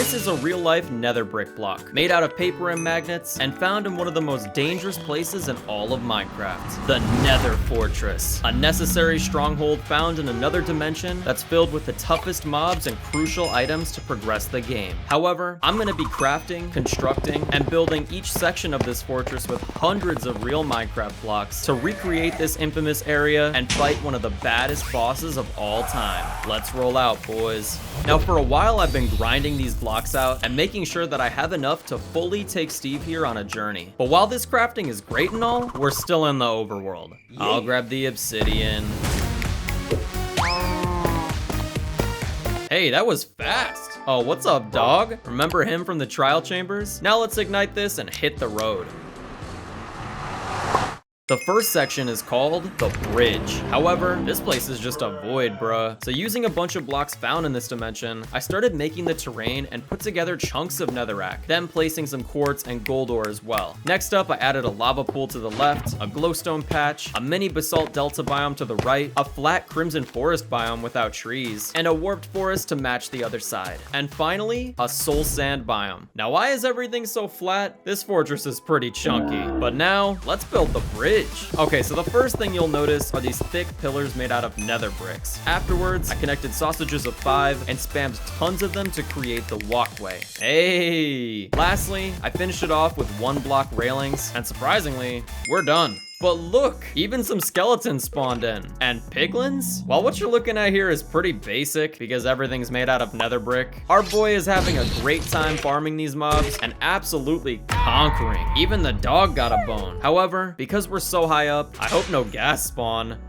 This is a real-life nether brick block, made out of paper and magnets, and found in one of the most dangerous places in all of Minecraft, the Nether Fortress. A necessary stronghold found in another dimension that's filled with the toughest mobs and crucial items to progress the game. However, I'm gonna be crafting, constructing, and building each section of this fortress with hundreds of real Minecraft blocks to recreate this infamous area and fight one of the baddest bosses of all time. Let's roll out, boys. Now, for a while, I've been grinding these blocks out and making sure that I have enough to fully take Steve here on a journey. But while this crafting is great and all, we're still in the overworld. I'll grab the obsidian. Hey, that was fast. Oh, what's up, dog? Remember him from the trial chambers? Now let's ignite this and hit the road. The first section is called the bridge. However, this place is just a void, bruh. So using a bunch of blocks found in this dimension, I started making the terrain and put together chunks of netherrack, then placing some quartz and gold ore as well. Next up, I added a lava pool to the left, a glowstone patch, a mini basalt delta biome to the right, a flat crimson forest biome without trees, and a warped forest to match the other side. And finally, a soul sand biome. Now, why is everything so flat? This fortress is pretty chunky. But now, let's build the bridge. Okay, so the first thing you'll notice are these thick pillars made out of nether bricks. Afterwards, I connected sausages of 5 and spammed tons of them to create the walkway. Hey! Lastly, I finished it off with 1 block railings, and surprisingly, we're done. But look, even some skeletons spawned in. And piglins? Well, what you're looking at here is pretty basic because everything's made out of nether brick. Our boy is having a great time farming these mobs and absolutely conquering. Even the dog got a bone. However, because we're so high up, I hope no gas spawn.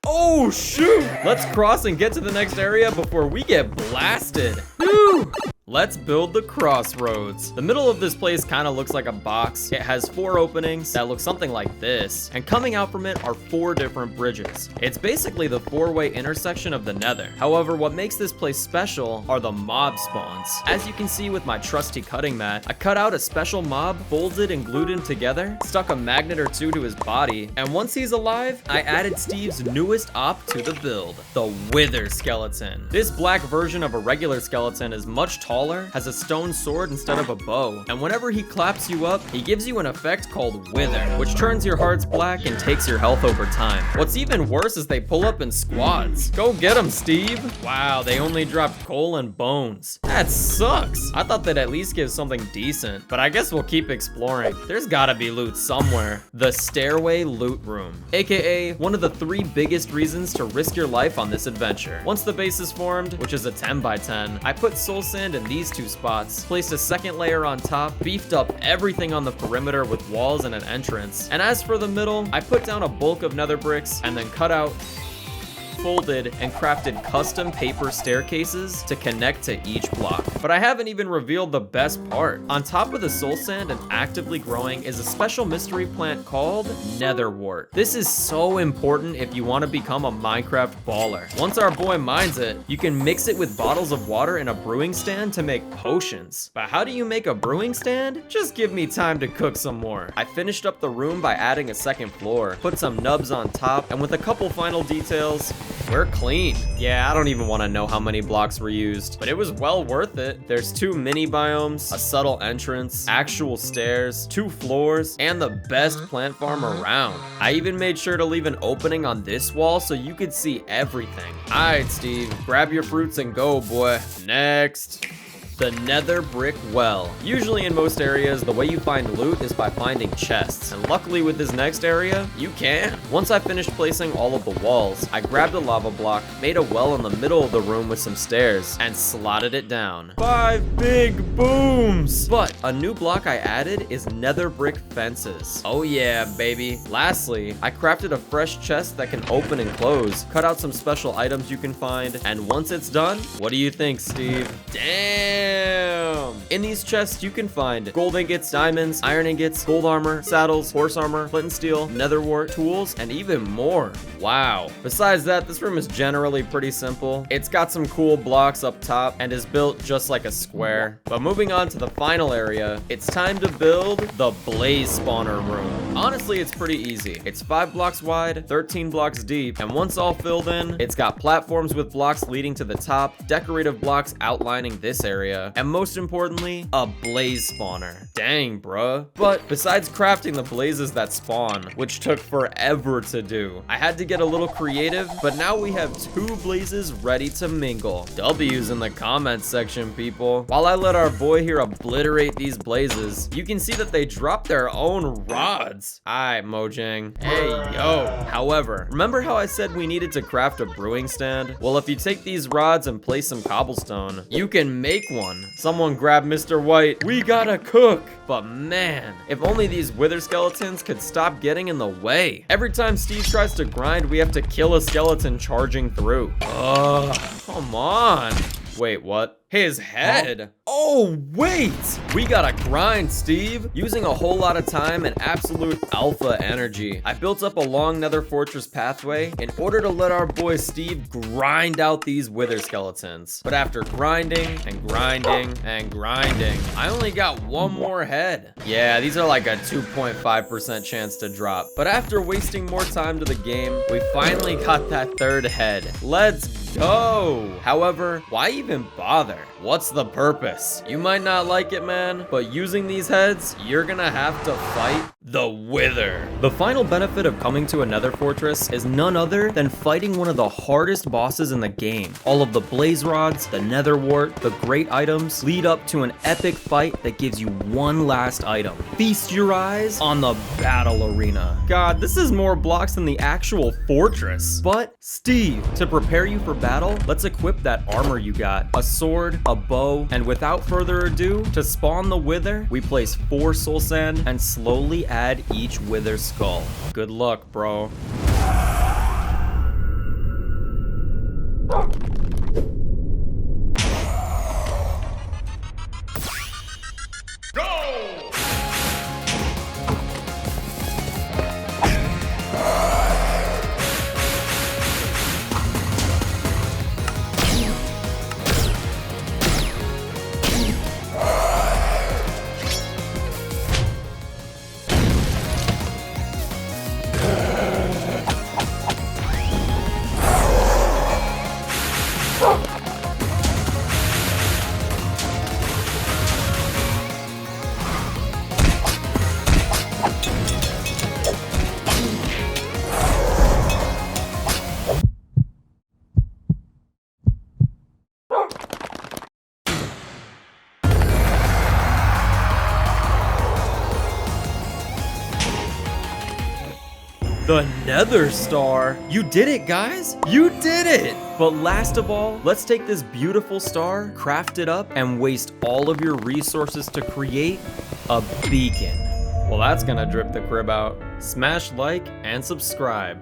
Oh, shoot! Let's cross and get to the next area before we get blasted. Whew! Let's build the crossroads. The middle of this place kind of looks like a box. It has 4 openings that look something like this, and coming out from it are 4 different bridges. It's basically the 4-way intersection of the nether. However, what makes this place special are the mob spawns. As you can see with my trusty cutting mat, I cut out a special mob, folded and glued him together, stuck a magnet or 2 to his body, and once he's alive, I added Steve's newest op to the build, the Wither skeleton. This black version of a regular skeleton is much taller, has a stone sword instead of a bow, and whenever he claps you up, he gives you an effect called Wither, which turns your hearts black and takes your health over time. What's even worse is they pull up in squads. Go get them, Steve. Wow, they only dropped coal and bones. That sucks. I thought they'd at least give something decent, but I guess we'll keep exploring. There's gotta be loot somewhere. The Stairway loot room, aka one of the 3 biggest reasons to risk your life on this adventure. Once the base is formed, which is a 10x10, I put soul sand in these 2 spots, placed a second layer on top, beefed up everything on the perimeter with walls and an entrance. And as for the middle, I put down a bulk of nether bricks and then cut out, folded, and crafted custom paper staircases to connect to each block. But I haven't even revealed the best part. On top of the soul sand and actively growing is a special mystery plant called netherwort. This is so important if you want to become a Minecraft baller. Once our boy mines it, you can mix it with bottles of water in a brewing stand to make potions. But how do you make a brewing stand? Just give me time to cook some more. I finished up the room by adding a second floor, put some nubs on top, and with a couple final details, we're clean. Yeah, I don't even want to know how many blocks were used, but it was well worth it. There's 2 mini biomes, a subtle entrance, actual stairs, 2 floors, and the best plant farm around. I even made sure to leave an opening on this wall so you could see everything. All right, Steve, grab your fruits and go, boy. Next. The nether brick well. Usually in most areas, the way you find loot is by finding chests, and luckily with this next area, you can. Once I finished placing all of the walls, I grabbed a lava block, made a well in the middle of the room with some stairs, and slotted it down. 5 big booms! But a new block I added is nether brick fences. Oh yeah, baby. Lastly, I crafted a fresh chest that can open and close, cut out some special items you can find, and once it's done, what do you think, Steve? Damn! In these chests, you can find gold ingots, diamonds, iron ingots, gold armor, saddles, horse armor, flint and steel, nether wart, tools, and even more. Wow. Besides that, this room is generally pretty simple. It's got some cool blocks up top and is built just like a square. But moving on to the final area, it's time to build the blaze spawner room. Honestly, it's pretty easy. It's 5 blocks wide, 13 blocks deep, and once all filled in, it's got platforms with blocks leading to the top, decorative blocks outlining this area, and most importantly, a blaze spawner. Dang, bruh. But besides crafting the blazes that spawn, which took forever to do, I had to get a little creative, but now we have 2 blazes ready to mingle. W's in the comments section, people. While I let our boy here obliterate these blazes, you can see that they drop their own rods. Aight, Mojang. Hey, yo. However, remember how I said we needed to craft a brewing stand? Well, if you take these rods and place some cobblestone, you can make one. Someone grab Mr. White. We gotta cook. But man, if only these wither skeletons could stop getting in the way. Every time Steve tries to grind, we have to kill a skeleton charging through. Ugh, come on. Wait, what? His head? Oh, wait! We gotta grind, Steve. Using a whole lot of time and absolute alpha energy, I built up a long Nether Fortress pathway in order to let our boy Steve grind out these wither skeletons. But after grinding and grinding and grinding, I only got 1 more head. Yeah, these are like a 2.5% chance to drop. But after wasting more time to the game, we finally got that 3rd head. Let's go! However, why even bother? What's the purpose? You might not like it, man, but using these heads, you're gonna have to fight the Wither. The final benefit of coming to a Nether Fortress is none other than fighting one of the hardest bosses in the game. All of the blaze rods, the nether wart, the great items lead up to an epic fight that gives you one last item. Feast your eyes on the battle arena. God, this is more blocks than the actual fortress. But Steve, to prepare you for battle, let's equip that armor you got. A sword, a bow, and without further ado, to spawn the Wither, we place 4 soul sand and slowly add each Wither skull. Good luck, bro. The Nether Star. You did it, guys. You did it. But last of all, let's take this beautiful star, craft it up, and waste all of your resources to create a beacon. Well, that's gonna drip the crib out. Smash like and subscribe.